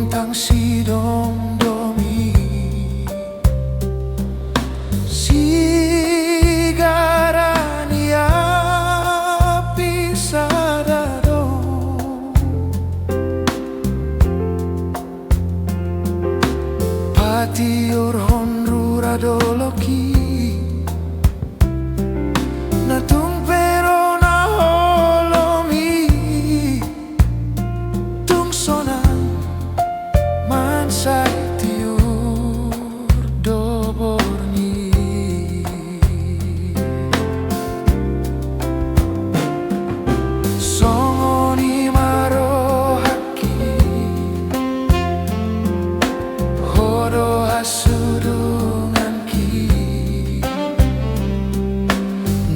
bintang sidomdomi, sigarani api sadado, patiur honrura doloki natung pero na holomi tung sonan mansai tiur doborni songoni marohaki hodo asudunganki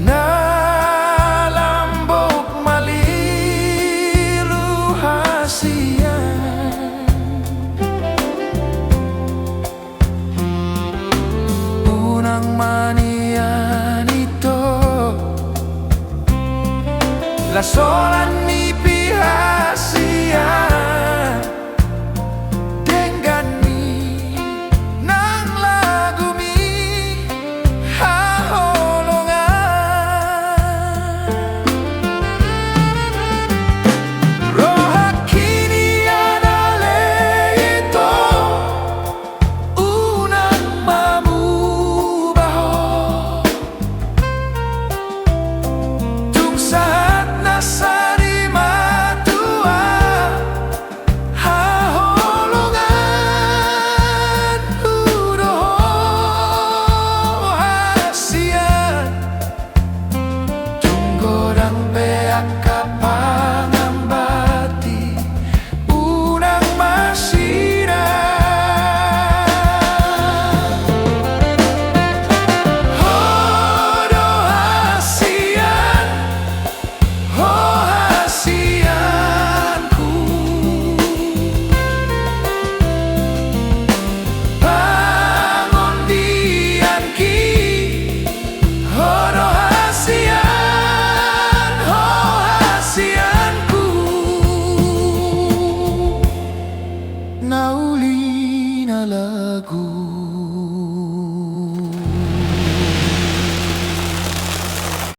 na lambok malilu hasian unang manian ito la solan mi pihasian dengan mi nang lagu mi haholongan rohakini adale ito unang mamubaho tung saat nasari matua haholongan udoh hasian tunggodang beak kapangambati unang masina hodoh hasian oh hasianku bangun dianki hodoh hasian oh hasianku nauli na lagu